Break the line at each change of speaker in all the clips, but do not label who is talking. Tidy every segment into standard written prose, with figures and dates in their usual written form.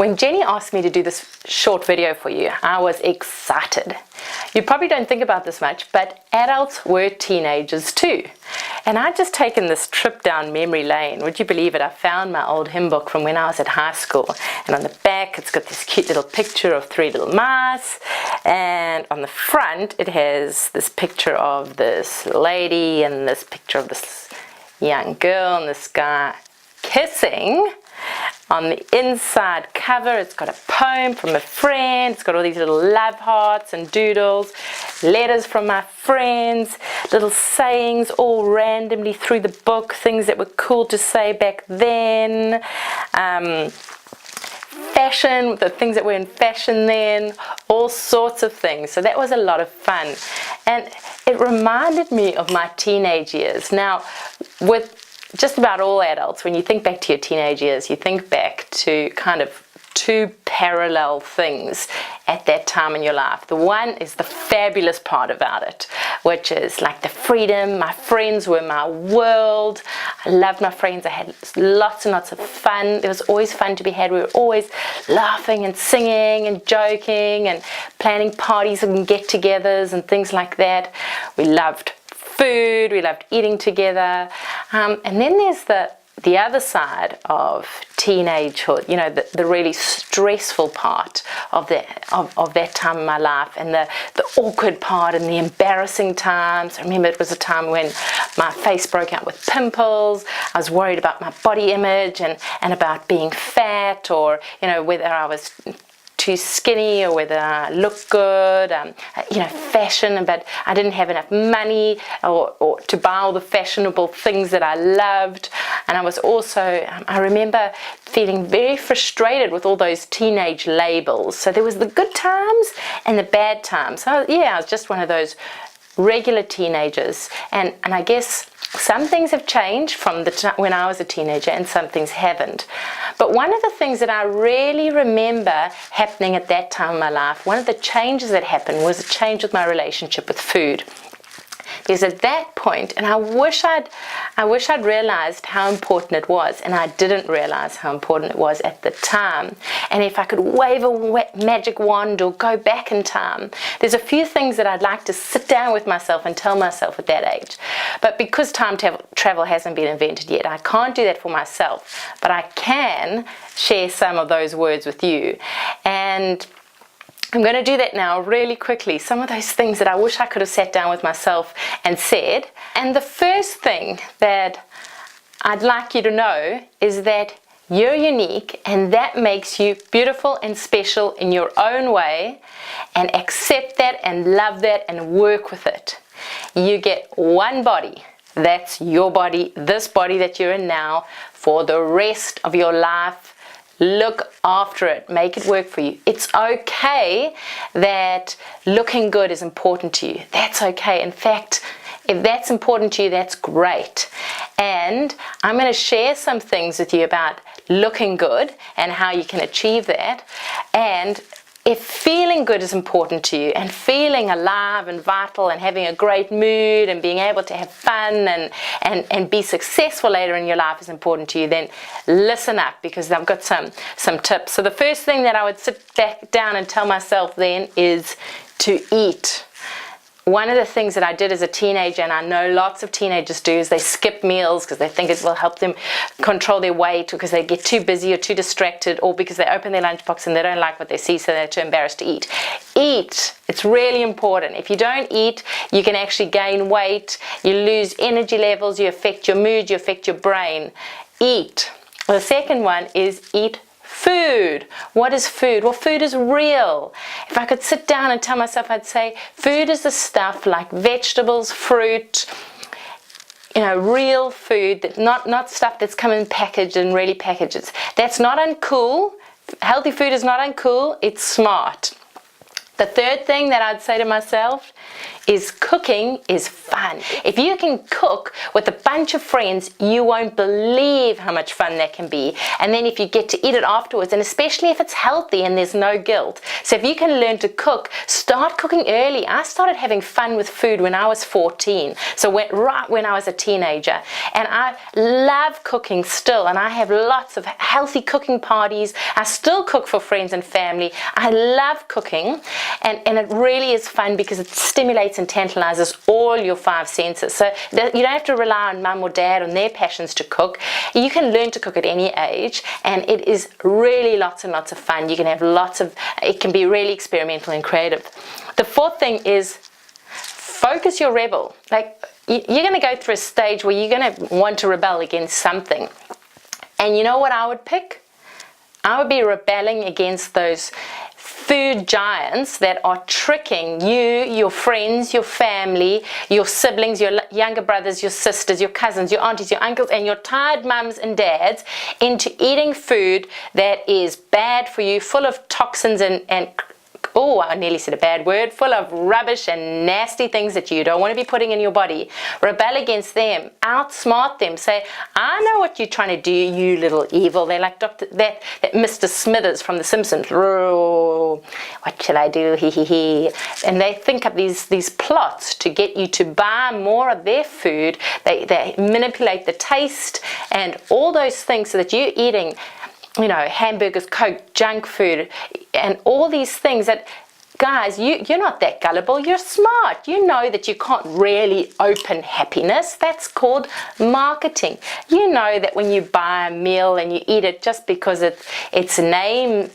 When Jenny asked me to do this short video for you, I was excited. You probably don't think about this much, but adults were teenagers too. And I'd just taken this trip down memory lane. Would you believe it? I found my old hymn book from when I was at high school. And on the back, it's got this cute little picture of 3 little mice. And on the front, it has this picture of this lady and this picture of this young girl and this guy kissing. On the inside cover, it's got a poem from a friend. It's got all these little love hearts and doodles, letters from my friends, little sayings all randomly through the book, things that were cool to say back then. Fashion, the things that were in fashion then, all sorts of things. So that was a lot of fun. And it reminded me of my teenage years. Now, with just about all adults, when you think back to your teenage years, you think back to kind of 2 parallel things at that time in your life. The one is the fabulous part about it, which is like the freedom. My friends were my world. I loved my friends. I had lots and lots of fun. There was always fun to be had. We were always laughing and singing and joking and planning parties and get-togethers and things like that. We loved food, we loved eating together, and then there's the other side of teenagehood, you know, the really stressful part of that time in my life, and the awkward part and the embarrassing times. I remember it was a time when my face broke out with pimples. I was worried about my body image and about being fat, or, you know, whether I was too skinny or whether I looked good, you know, fashion, but I didn't have enough money or to buy all the fashionable things that I loved. And I was also, I remember feeling very frustrated with all those teenage labels. So there was the good times and the bad times. So yeah, I was just one of those regular teenagers, and I guess some things have changed from when I was a teenager, and some things haven't. But one of the things that I really remember happening at that time in my life, one of the changes that happened, was a change with my relationship with food. Because at that point, and I wish I'd realized how important it was, and I didn't realize how important it was at the time. And if I could wave a magic wand or go back in time, there's a few things that I'd like to sit down with myself and tell myself at that age. But because time travel hasn't been invented yet, I can't do that for myself. But I can share some of those words with you. And I'm going to do that now really quickly. Some of those things that I wish I could have sat down with myself and said. And the first thing that I'd like you to know is that you're unique, and that makes you beautiful and special in your own way, and accept that and love that and work with it. You get one body. That's your body, this body that you're in now, for the rest of your life. Look after it. Make it work for you. It's okay that looking good is important to you. That's okay. In fact, if that's important to you, that's great. And I'm going to share some things with you about looking good and how you can achieve that. And if feeling good is important to you, and feeling alive and vital and having a great mood and being able to have fun and be successful later in your life is important to you, then listen up, because I've got some tips. So the first thing that I would sit back down and tell myself then is to eat. One of the things that I did as a teenager, and I know lots of teenagers do, is they skip meals because they think it will help them control their weight, or because they get too busy or too distracted, or because they open their lunchbox and they don't like what they see, so they're too embarrassed to eat. Eat. It's really important. If you don't eat, you can actually gain weight, you lose energy levels, you affect your mood, you affect your brain. Eat. The second one is eat food. What is food? Well, food is real. If I could sit down and tell myself, I'd say food is the stuff like vegetables, fruit, you know, real food, that not stuff that's come in packaged and really packaged. That's not uncool. Healthy food is not uncool. It's smart. The third thing that I'd say to myself is cooking is fun. If you can cook with a bunch of friends, you won't believe how much fun that can be. And then if you get to eat it afterwards, and especially if it's healthy and there's no guilt. So if you can learn to cook, start cooking early. I started having fun with food when I was 14. So right when I was a teenager. And I love cooking still. And I have lots of healthy cooking parties. I still cook for friends and family. I love cooking. And it really is fun because it stimulates and tantalizes all your 5 senses. So you don't have to rely on mum or dad on their passions to cook. You can learn to cook at any age, and it is really lots and lots of fun. You can have it can be really experimental and creative. The 4th thing is focus your rebel. Like, you're going to go through a stage where you're going to want to rebel against something. And you know what I would pick? I would be rebelling against those food giants that are tricking you, your friends, your family, your siblings, your younger brothers, your sisters, your cousins, your aunties, your uncles, and your tired mums and dads into eating food that is bad for you, full of toxins and oh, I nearly said a bad word, full of rubbish and nasty things that you don't want to be putting in your body. Rebel against them, outsmart them, say, I know what you're trying to do, you little evil. They're like that Mr. Smithers from The Simpsons. Oh, what shall I do? He he he. And they think up these plots to get you to buy more of their food. They manipulate the taste and all those things so that you're eating, you know, hamburgers, Coke, junk food, and all these things that, guys, you're not that gullible. You're smart. You know that you can't really open happiness. That's called marketing. You know that when you buy a meal and you eat it just because it's named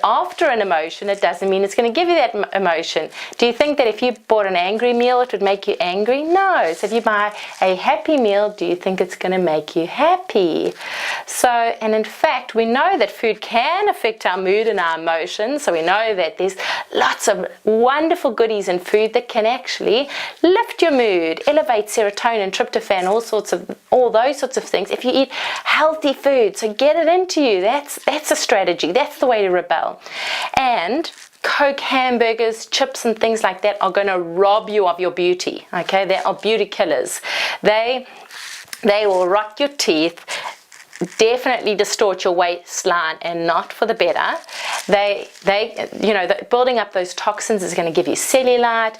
after an emotion, it doesn't mean it's going to give you that emotion. Do you think that if you bought an angry meal, it would make you angry? No. So if you buy a happy meal, do you think it's going to make you happy? So, and in fact, we know that food can affect our mood and our emotions. So we know that there's lots of wonderful goodies in food that can actually lift your mood, elevate serotonin, tryptophan, all those sorts of things. If you eat healthy food, so get it into you. That's a strategy. That's the way to rebel. And Coke, hamburgers, chips and things like that are going to rob you of your beauty. Okay, they are beauty killers. They will rot your teeth, definitely distort your waistline, and not for the better. Building up those toxins is going to give you cellulite.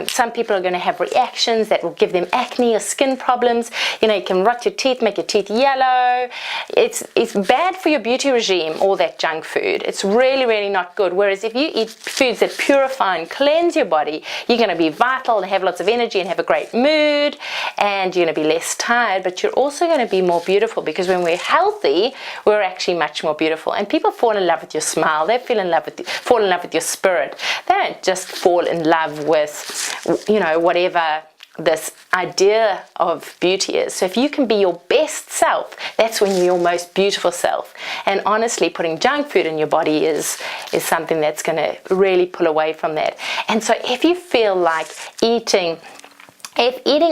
Some people are going to have reactions that will give them acne or skin problems. You know, you can rot your teeth, make your teeth yellow. It's bad for your beauty regime, all that junk food. It's really, really not good. Whereas if you eat foods that purify and cleanse your body, you're going to be vital and have lots of energy and have a great mood, and you're going to be less tired, but you're also going to be more beautiful, because when we're healthy, we're actually much more beautiful. And people fall in love with your smile. They fall in love with your spirit. They don't just fall in love with, you know, whatever this idea of beauty is. So if you can be your best self, that's when you're your most beautiful self. And honestly, putting junk food in your body is something that's going to really pull away from that. And so if you feel like eating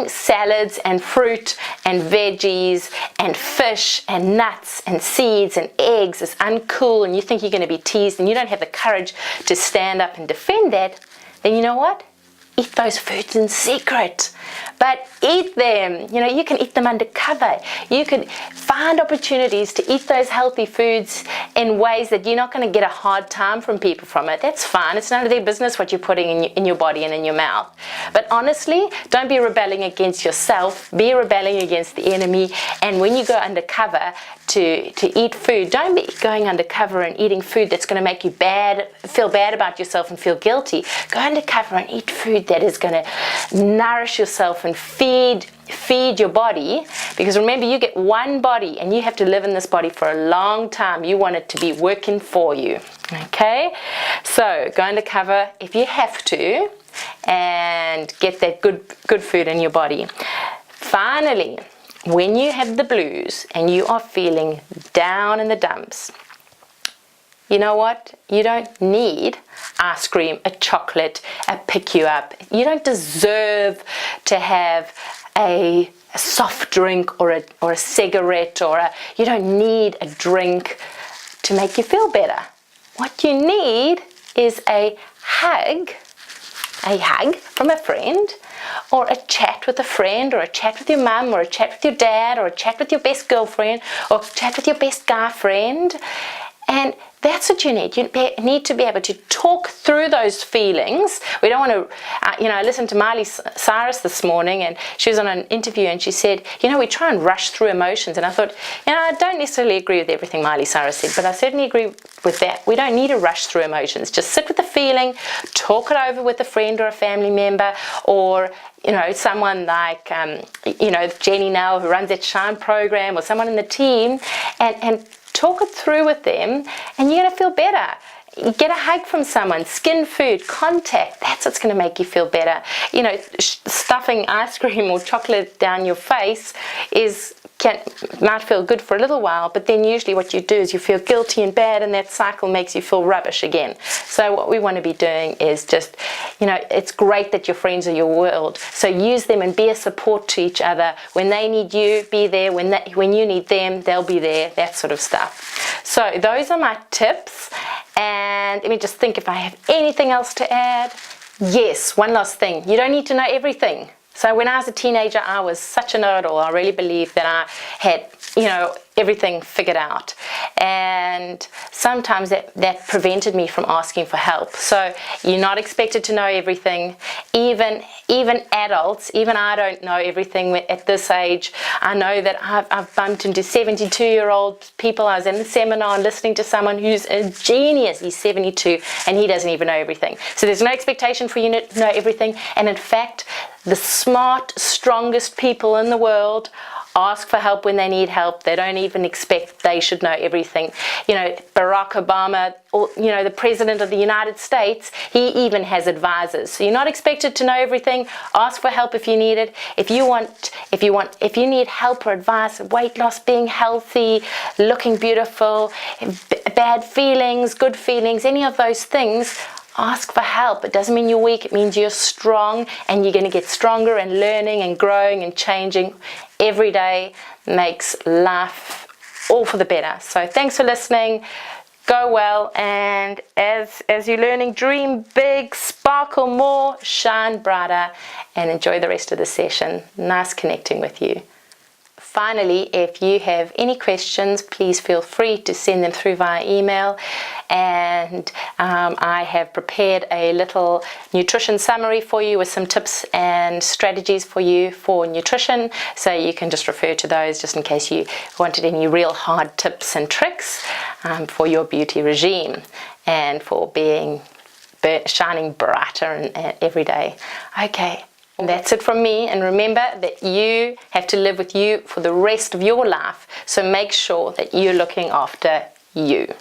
salads and fruit and veggies and fish and nuts and seeds and eggs is uncool, and you think you're going to be teased and you don't have the courage to stand up and defend that, then you know what? Eat those foods in secret, but eat them. You know, you can eat them undercover. You can find opportunities to eat those healthy foods in ways that you're not going to get a hard time from people from it. That's fine. It's none of their business what you're putting in your body and in your mouth. But honestly, don't be rebelling against yourself. Be rebelling against the enemy. And when you go undercover to eat food, don't be going undercover and eating food that's going to make you feel bad about yourself and feel guilty. Go undercover and eat food that is going to nourish yourself and feed your body, because remember, you get one body and you have to live in this body for a long time. You want it to be working for you. Okay, so go undercover if you have to and get that good food in your body. Finally, when you have the blues and you are feeling down in the dumps, you know what? You don't need ice cream, a chocolate, a pick you up. You don't deserve to have a soft drink or a cigarette you don't need a drink to make you feel better. What you need is a hug a hug from a friend, or a chat with a friend, or a chat with your mum, or a chat with your dad, or a chat with your best girlfriend, or a chat with your best guy friend. And that's what you need. You need to be able to talk through those feelings. We don't want to, I listened to Miley Cyrus this morning, and she was on an interview, and she said, we try and rush through emotions. And I thought, I don't necessarily agree with everything Miley Cyrus said, but I certainly agree with that. We don't need to rush through emotions. Just sit with the feeling, talk it over with a friend or a family member, or someone like, Jenny now, who runs that Shine program, or someone in the team, and talk it through with them, and you're going to feel better. You get a hug from someone, skin food, contact, that's what's going to make you feel better. Stuffing ice cream or chocolate down your face might feel good for a little while, but then usually what you do is you feel guilty and bad, and that cycle makes you feel rubbish again. So what we want to be doing is just, it's great that your friends are your world. So use them and be a support to each other. When they need you, be there. When you need them, they'll be there, that sort of stuff. So those are my tips. And let me just think if I have anything else to add. Yes, one last thing. You don't need to know everything. So when I was a teenager, I was such a know-it-all. I really believed that I had, everything figured out. And sometimes that prevented me from asking for help. So you're not expected to know everything. Even adults, even I don't know everything at this age. I know that I've bumped into 72-year-old people. I was in a seminar listening to someone who's a genius. He's 72 and he doesn't even know everything. So there's no expectation for you to know everything. And in fact, the smart, strongest people in the world ask for help when they need help. They don't even expect they should know everything. Barack Obama, or, the President of the United States, he even has advisors. So you're not expected to know everything. Ask for help if you need it. If you need help or advice, weight loss, being healthy, looking beautiful, bad feelings, good feelings, any of those things, ask for help. It doesn't mean you're weak. It means you're strong, and you're going to get stronger and learning and growing and changing every day. Makes life all for the better. So thanks for listening. Go well, and as you're learning, dream big, sparkle more, shine brighter, and enjoy the rest of the session. Nice connecting with you. Finally, if you have any questions, please feel free to send them through via email. And I have prepared a little nutrition summary for you with some tips and strategies for you for nutrition. So you can just refer to those just in case you wanted any real hard tips and tricks for your beauty regime and for shining brighter every day. Okay. That's it from me, and remember that you have to live with you for the rest of your life, so make sure that you're looking after you.